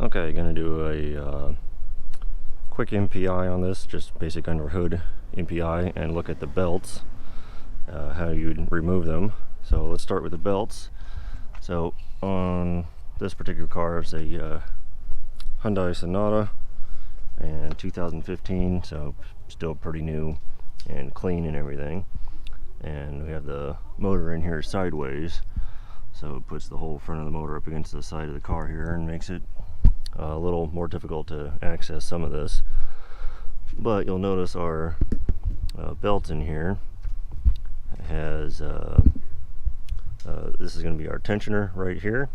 Okay, gonna do a quick MPI on this, just basic Underhood MPI, and look at the belts, how you'd remove them. So let's start with the belts. So on this particular car, it's a Hyundai Sonata and 2015, so still pretty new and clean and everything. And we have the motor in here sideways, so it puts the whole front of the motor up against the side of the car here and makes it a little more difficult to access some of this. But you'll notice our belt in here has this is going to be our tensioner right here,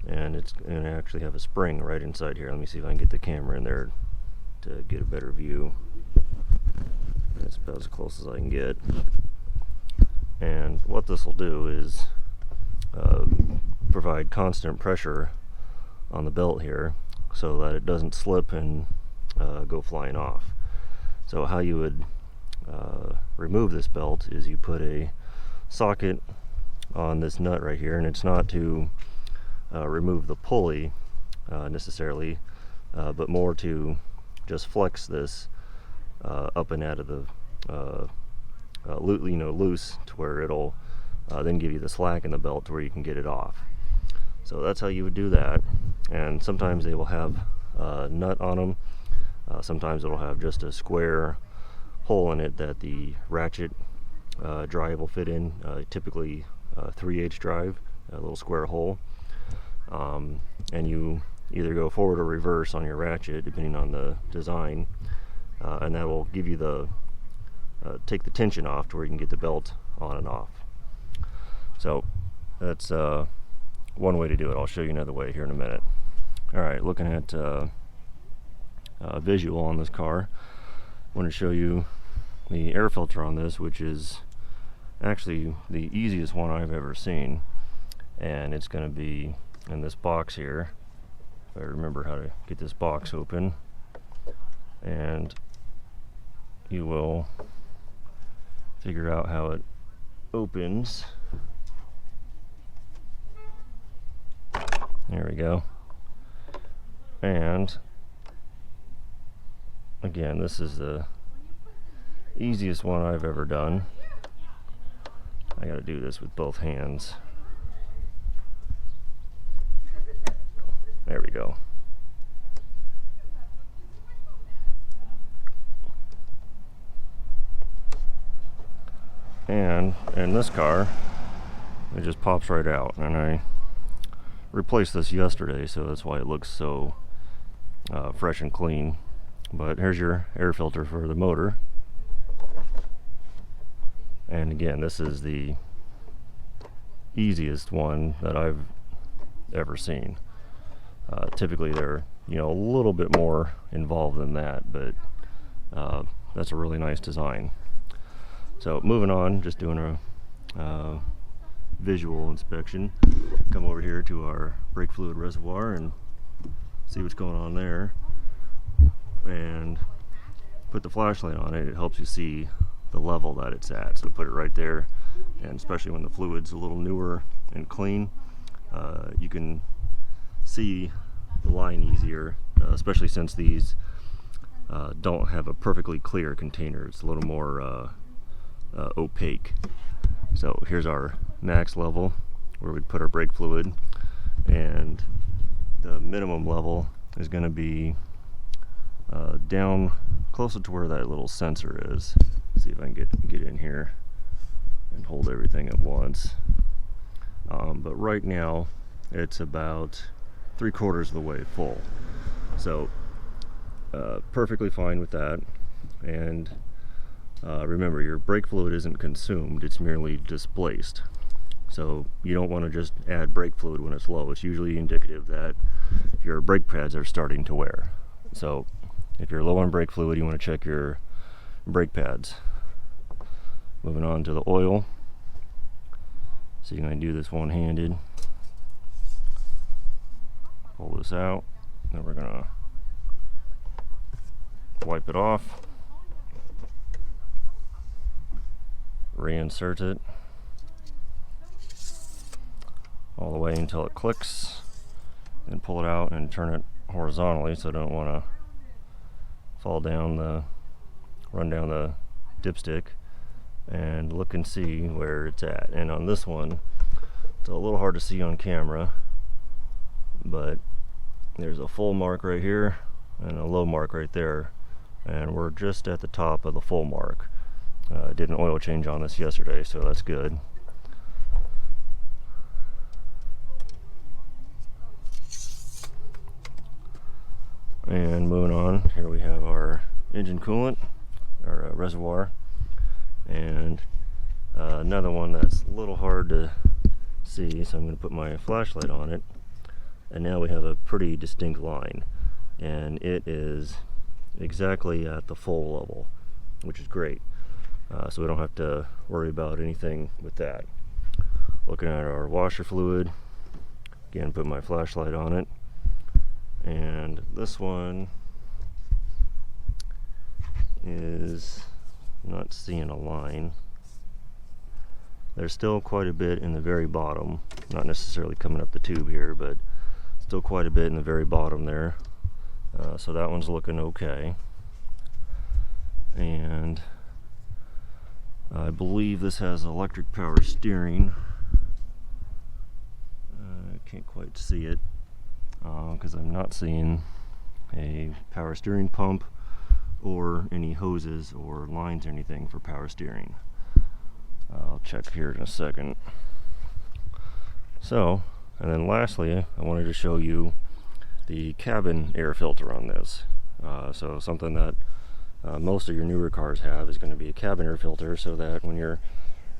and it's going to actually have a spring right inside here. Let me see if I can get the camera in there to get a better view. That's about as close as I can get. And what this will do is provide constant pressure on the belt here so that it doesn't slip and go flying off. So how you would remove this belt is you put a socket on this nut right here, and it's not to remove the pulley necessarily, but more to just flex this up and out of the loose, to where it'll then give you the slack in the belt to where you can get it off. So that's how you would do that. And sometimes they will have a nut on them. Sometimes it'll have just a square hole in it that the ratchet drive will fit in, typically 3/8 drive, a little square hole. And you either go forward or reverse on your ratchet depending on the design, and that will give you the take the tension off to where you can get the belt on and off. So that's one way to do it. I'll show you another way here in a minute. Alright, looking at visual on this car, I want to show you the air filter on this, which is actually the easiest one I've ever seen. And it's going to be in this box here, if I remember how to get this box open. And you will figure out how it opens. There we go. And again, this is the easiest one I've ever done. I gotta do this with both hands. There we go. And in this car, it just pops right out, and I replaced this yesterday, so that's why it looks so fresh and clean. But here's your air filter for the motor. And again, this is the easiest one that I've ever seen. Typically they're a little bit more involved than that, but that's a really nice design. So moving on, just doing a visual inspection. Come over here to our brake fluid reservoir and see what's going on there, and put the flashlight on it. It helps you see the level that it's at, so put it right there. And especially when the fluid's a little newer and clean, you can see the line easier, especially since these don't have a perfectly clear container. It's a little more opaque. So here's our max level where we'd put our brake fluid, and the minimum level is going to be down closer to where that little sensor is. See if I can get in here and hold everything at once. But right now it's about 3/4 of the way full, so perfectly fine with that. And remember, your brake fluid isn't consumed, it's merely displaced. So you don't want to just add brake fluid when it's low. It's usually indicative that your brake pads are starting to wear. So if you're low on brake fluid, you want to check your brake pads. Moving on to the oil. So you're going to do this one-handed. Pull this out, then we're going to wipe it off, reinsert it all the way until it clicks, and pull it out and turn it horizontally, so I don't want to run down the dipstick, and look and see where it's at. And on this one, it's a little hard to see on camera, but there's a full mark right here and a low mark right there, and we're just at the top of the full mark. I did an oil change on this yesterday, so that's good. And moving on, here we have our engine coolant, our reservoir, and another one that's a little hard to see, so I'm going to put my flashlight on it, and now we have a pretty distinct line, and it is exactly at the full level, which is great. So we don't have to worry about anything with that. Looking at our washer fluid, again, put my flashlight on it, and this one is not seeing a line. There's still quite a bit in the very bottom, not necessarily coming up the tube here, but still quite a bit in the very bottom there. So that one's looking okay. And I believe this has electric power steering. I can't quite see it because I'm not seeing a power steering pump or any hoses or lines or anything for power steering. I'll check here in a second. So, and then lastly, I wanted to show you the cabin air filter on this. So something that most of your newer cars have is going to be a cabin air filter, so that when you're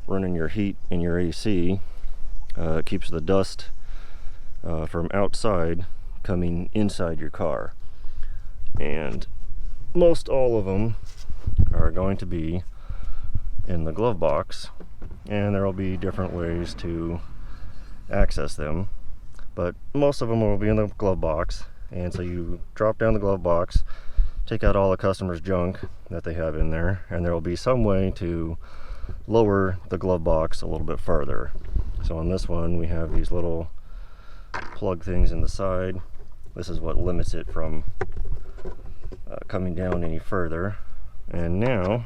running your heat in your AC, it keeps the dust from outside coming inside your car. And most all of them are going to be in the glove box, and there will be different ways to access them, but most of them will be in the glove box. And so you drop down the glove box, take out all the customer's junk that they have in there, and there will be some way to lower the glove box a little bit further. So on this one, we have these little plug things in the side. This is what limits it from coming down any further. And now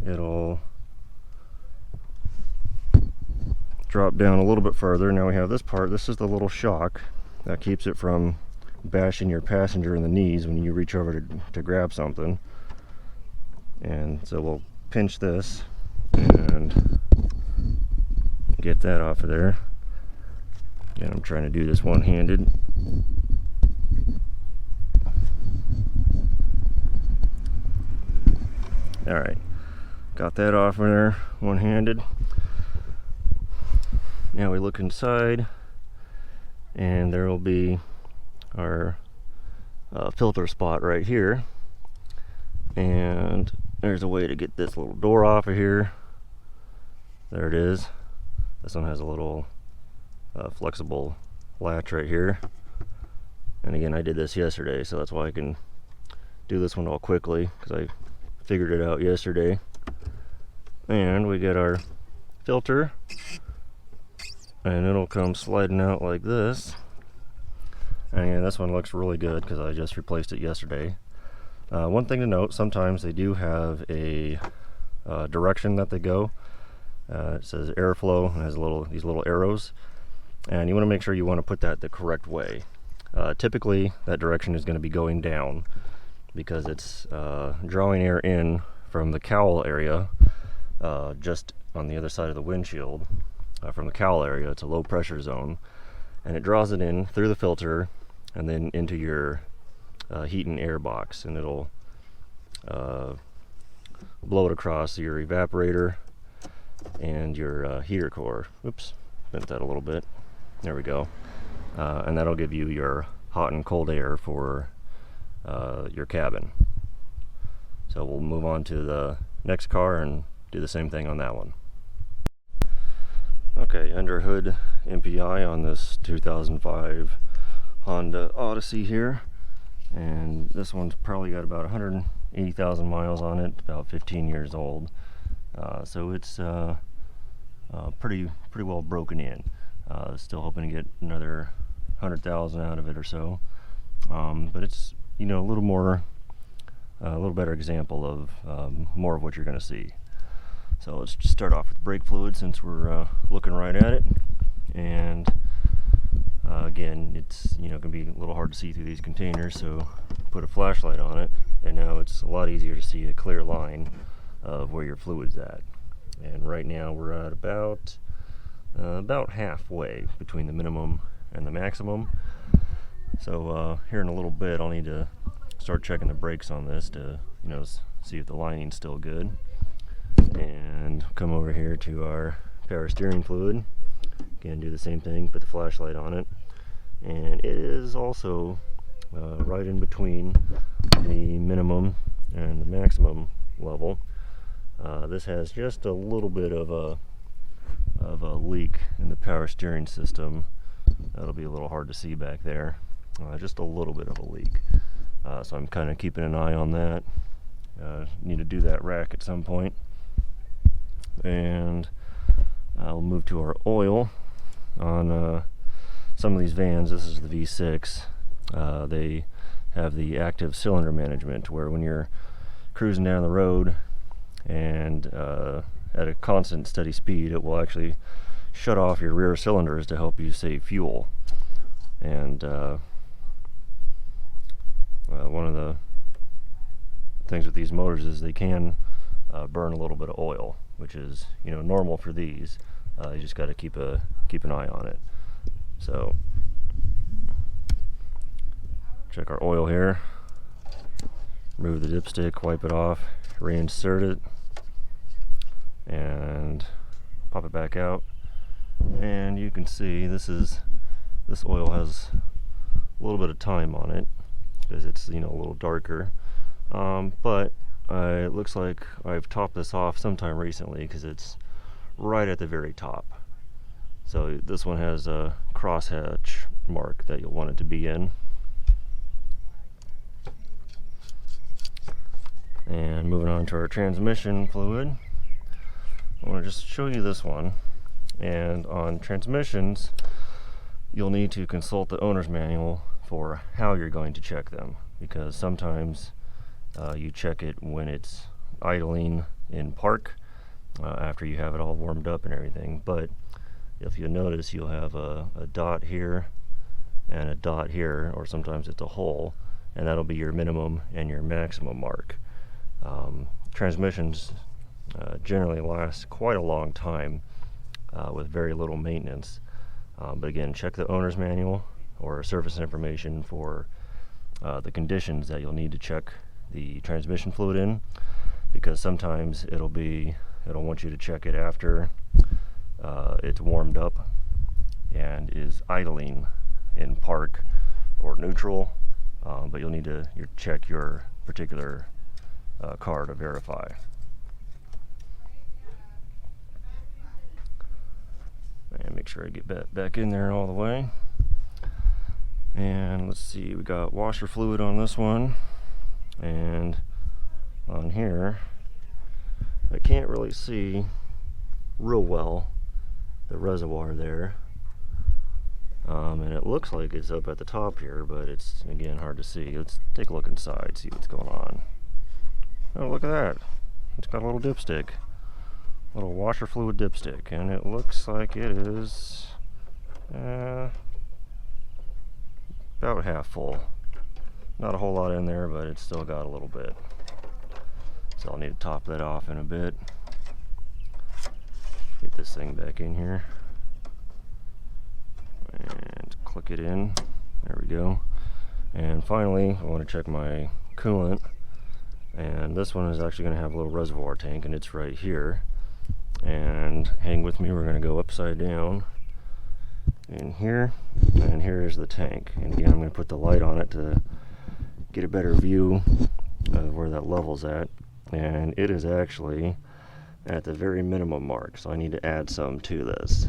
it'll drop down a little bit further. Now we have this part. This is the little shock that keeps it from bashing your passenger in the knees when you reach over to grab something. And so we'll pinch this and get that off of there. And I'm trying to do this one-handed. Alright, got that off of there one-handed. Now we look inside, and there will be our filter spot right here, and there's a way to get this little door off of here. There it is. This one has a little flexible latch right here, and again, I did this yesterday, so that's why I can do this one all quickly, because I figured it out yesterday. And we get our filter, and it'll come sliding out like this. And again, this one looks really good because I just replaced it yesterday. One thing to note, sometimes they do have a direction that they go. It says airflow, and has these little arrows, and you want to make sure you want to put that the correct way. Typically that direction is going to be going down, because it's drawing air in from the cowl area, just on the other side of the windshield. From the cowl area, it's a low pressure zone, and it draws it in through the filter and then into your heat and air box, and it'll blow it across your evaporator and your heater core. Oops, bent that a little bit. There we go. And that'll give you your hot and cold air for your cabin. So we'll move on to the next car and do the same thing on that one. Okay, Underhood MPI on this 2005 Honda Odyssey here, and this one's probably got about 180,000 miles on it, about 15 years old. So it's pretty well broken in. Still hoping to get another 100,000 out of it or so. But it's, you know, a little more, a little better example of more of what you're going to see. So let's just start off with brake fluid since we're looking right at it. And again, it's, you know, going to be a little hard to see through these containers, so put a flashlight on it, and now it's a lot easier to see a clear line of where your fluid's at. And right now we're at about halfway between the minimum and the maximum. So here in a little bit I'll need to start checking the brakes on this to, you know, see if the lining's still good. And come over here to our power steering fluid. Again, do the same thing, put the flashlight on it, and it is also right in between the minimum and the maximum level. This has just a little bit of a leak in the power steering system. That'll be a little hard to see back there. Just a little bit of a leak. So I'm kind of keeping an eye on that. Need to do that rack at some point. And I'll move to our oil. On some of these vans, this is the V6, they have the active cylinder management, where when you're cruising down the road and at a constant steady speed, it will actually shut off your rear cylinders to help you save fuel. And one of the things with these motors is they can burn a little bit of oil, which is, you know, normal for these. You just got to keep an eye on it. So check our oil here, remove the dipstick, wipe it off, reinsert it, and pop it back out. And you can see this oil has a little bit of time on it because it's, you know, a little darker, but it looks like I've topped this off sometime recently because it's right at the very top. So this one has a crosshatch mark that you'll want it to be in. And moving on to our transmission fluid, I want to just show you this one. And on transmissions, you'll need to consult the owner's manual for how you're going to check them, because sometimes you check it when it's idling in park, after you have it all warmed up and everything. But if you notice, you'll have a dot here and a dot here, or sometimes it's a hole, and that'll be your minimum and your maximum mark. Transmissions generally last quite a long time with very little maintenance, but again, check the owner's manual or service information for the conditions that you'll need to check the transmission fluid in, because sometimes it'll want you to check it after it's warmed up and is idling in park or neutral, but you'll need to check your particular car to verify. And make sure I get back in there all the way. And let's see, we got washer fluid on this one, and on here I can't really see real well the reservoir there, and it looks like it's up at the top here, but it's, again, hard to see. Let's take a look inside, see what's going on. Oh, look at that, it's got a little dipstick, little washer fluid dipstick, and it looks like it is about half full. Not a whole lot in there, but it's still got a little bit. So I'll need to top that off in a bit. Get this thing back in here and click it in. There we go. And finally, I want to check my coolant, and this one is actually going to have a little reservoir tank, and it's right here. And hang with me, we're going to go upside down in here, and here's the tank. And again, I'm going to put the light on it to get a better view of where that level's at, and it is actually at the very minimum mark, so I need to add some to this,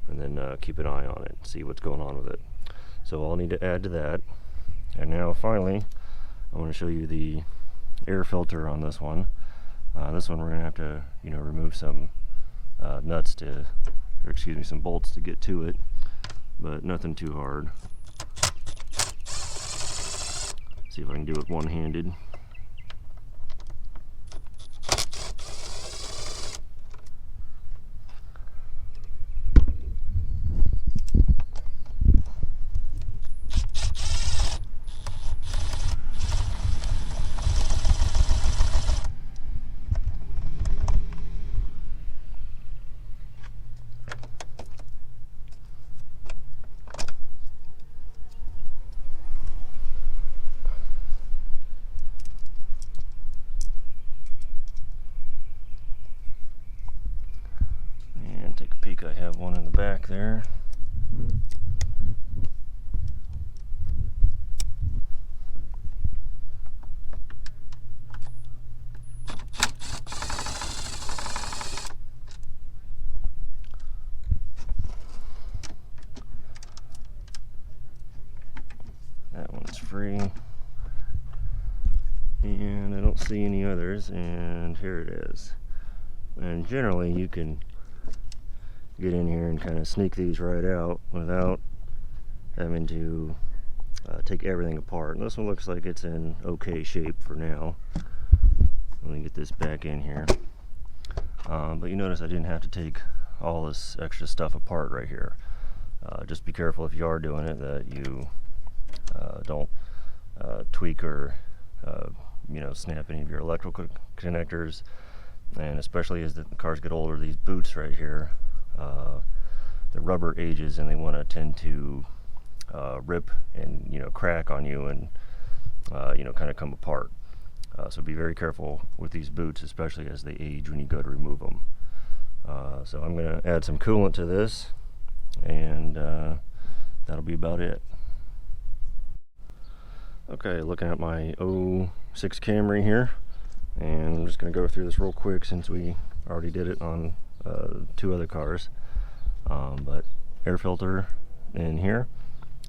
and then keep an eye on it, see what's going on with it. So I'll need to add to that. And now finally, I want to show you the air filter on this one. This one we're going to have to, remove some nuts to, or excuse me, some bolts to get to it. but nothing too hard. See if I can do it one-handed. Take a peek, I have one in the back there. That one's free. And I don't see any others, and here it is. And generally you can get in here and kind of sneak these right out without having to take everything apart. And this one looks like it's in okay shape for now. Let me get this back in here. But you notice I didn't have to take all this extra stuff apart right here. Just be careful if you are doing it that you don't tweak or snap any of your electrical connectors. And especially as the cars get older, these boots right here, the rubber ages and they want to tend to rip and crack on you and kind of come apart. So be very careful with these boots, especially as they age when you go to remove them. So I'm going to add some coolant to this, and that'll be about it. Okay, looking at my 06 Camry here, and I'm just going to go through this real quick since we already did it on two other cars. But air filter in here,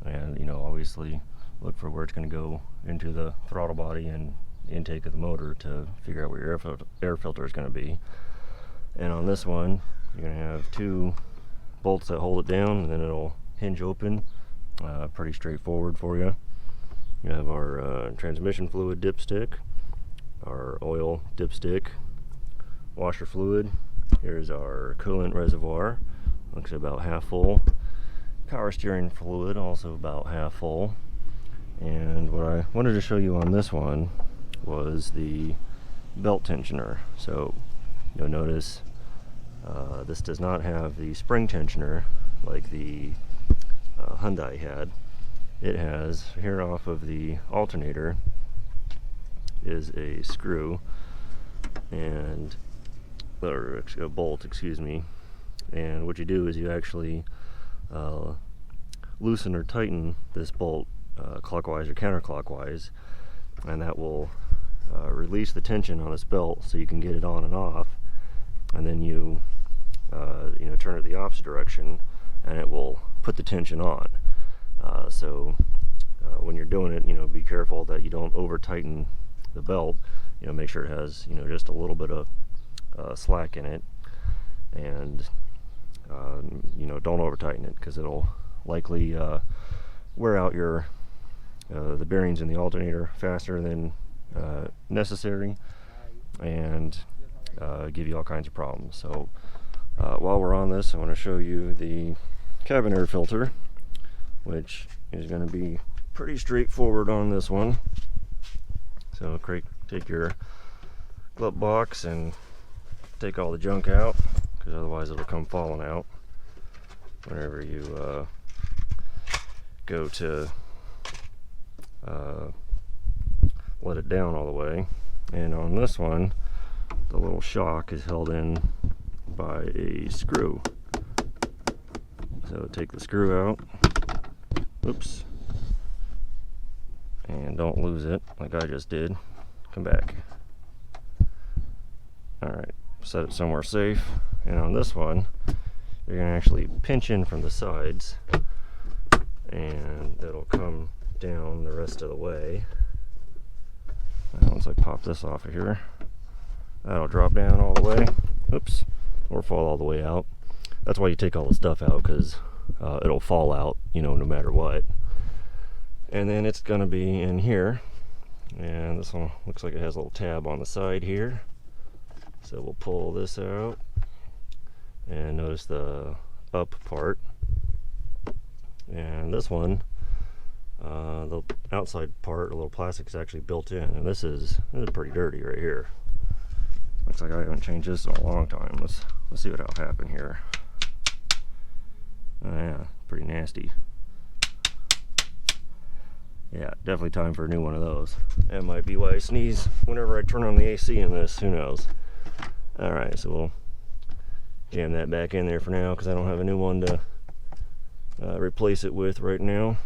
and obviously look for where it's going to go into the throttle body and intake of the motor to figure out where your air filter is going to be. And on this one, you're going to have two bolts that hold it down, and then it'll hinge open. Pretty straightforward for you. You have our transmission fluid dipstick, our oil dipstick, washer fluid. Here's our coolant reservoir, looks about half full. Power steering fluid, also about half full. And what I wanted to show you on this one was the belt tensioner. So you'll notice this does not have the spring tensioner like the Hyundai had. It has, here off of the alternator is a screw, and or a bolt, excuse me. And what you do is you actually loosen or tighten this bolt clockwise or counterclockwise, and that will release the tension on this belt so you can get it on and off. And then you turn it the opposite direction, and it will put the tension on. So when you're doing it, be careful that you don't over tighten the belt. Make sure it has just a little bit of slack in it, and don't over tighten it, because it'll likely wear out your the bearings in the alternator faster than necessary, and give you all kinds of problems. So while we're on this, I want to show you the cabin air filter, which is going to be pretty straightforward on this one. So take your glove box and take all the junk out, because otherwise it'll come falling out whenever you go to let it down all the way. And on this one, the little shock is held in by a screw. So take the screw out, oops, and don't lose it like I just did. Come back. Alright, set it somewhere safe. And on this one, you're going to actually pinch in from the sides, and it'll come down the rest of the way. Now, once I pop this off of here, that'll drop down all the way, oops, or fall all the way out. That's why you take all the stuff out, because it'll fall out, you know, no matter what. And then it's going to be in here, and this one looks like it has a little tab on the side here, so we'll pull this out and notice the up part. And this one, the outside part, a little plastic, is actually built in, and this is pretty dirty right here. Looks like I haven't changed this in a long time. Let's see what'll happen here. Oh yeah, pretty nasty. Yeah, definitely time for a new one of those. That might be why I sneeze whenever I turn on the AC in this, who knows. Alright, so we'll jam that back in there for now, because I don't have a new one to replace it with right now.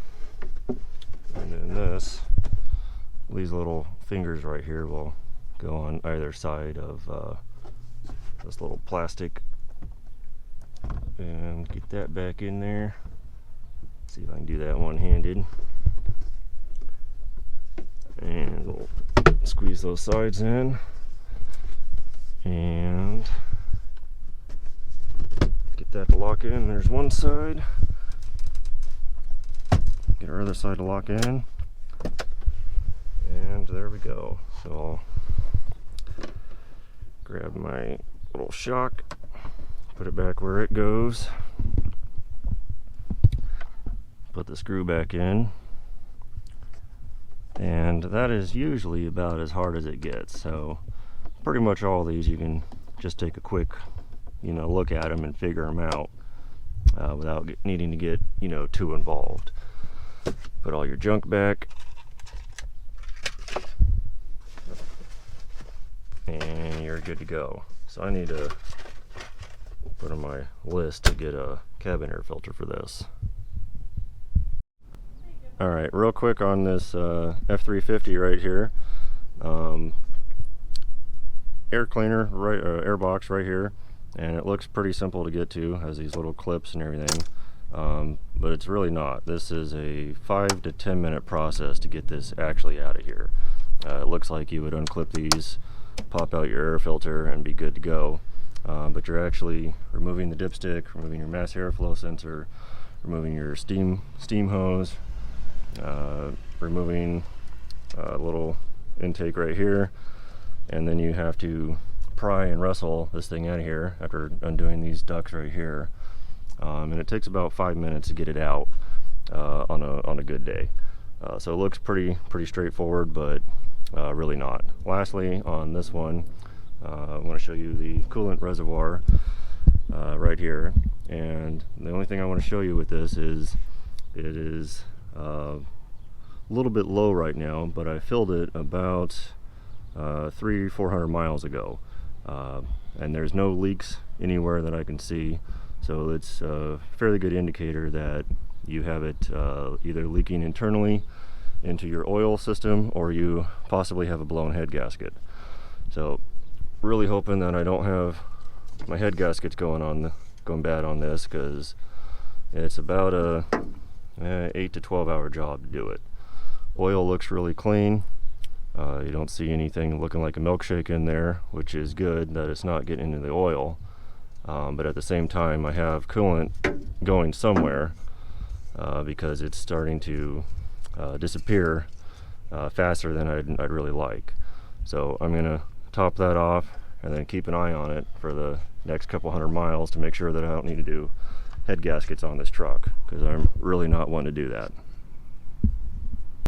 And then these little fingers right here will go on either side of this little plastic. And get that back in there. See if I can do that one-handed. And we'll squeeze those sides in. And get that to lock in. There's one side. Get our other side to lock in. And there we go. So I'll grab my little shock, put it back where it goes, put the screw back in, and that is usually about as hard as it gets. So pretty much all these you can just take a quick, you know, look at them and figure them out without needing to get, you know, too involved. Put all your junk back, and you're good to go. So I need to put on my list to get a cabin air filter for this. Alright, real quick on this F350 right here. Air cleaner, right, air box right here, and it looks pretty simple to get to, has these little clips and everything, but it's really not. This is a 5 to 10 minute process to get this actually out of here. It looks like you would unclip these, pop out your air filter, and be good to go. But you're actually removing the dipstick, removing your mass airflow sensor, removing your steam hose, removing a little intake right here, and then you have to pry and wrestle this thing out of here after undoing these ducts right here. And it takes about 5 minutes to get it out on a good day. So it looks pretty straightforward, but really not. Lastly, on this one, I want to show you the coolant reservoir right here, and the only thing I want to show you with this is it is a little bit low right now, but I filled it about 300-400 miles ago, and there's no leaks anywhere that I can see, so it's a fairly good indicator that you have it either leaking internally into your oil system, or you possibly have a blown head gasket. So really hoping that I don't have my head gaskets going bad on this, because it's about a 8 to 12 hour job to do it. Oil looks really clean. You don't see anything looking like a milkshake in there, which is good that it's not getting into the oil. But at the same time, I have coolant going somewhere because it's starting to disappear faster than I'd really like. So I'm gonna top that off and then keep an eye on it for the next couple hundred miles to make sure that I don't need to do head gaskets on this truck, because I'm really not wanting to do that.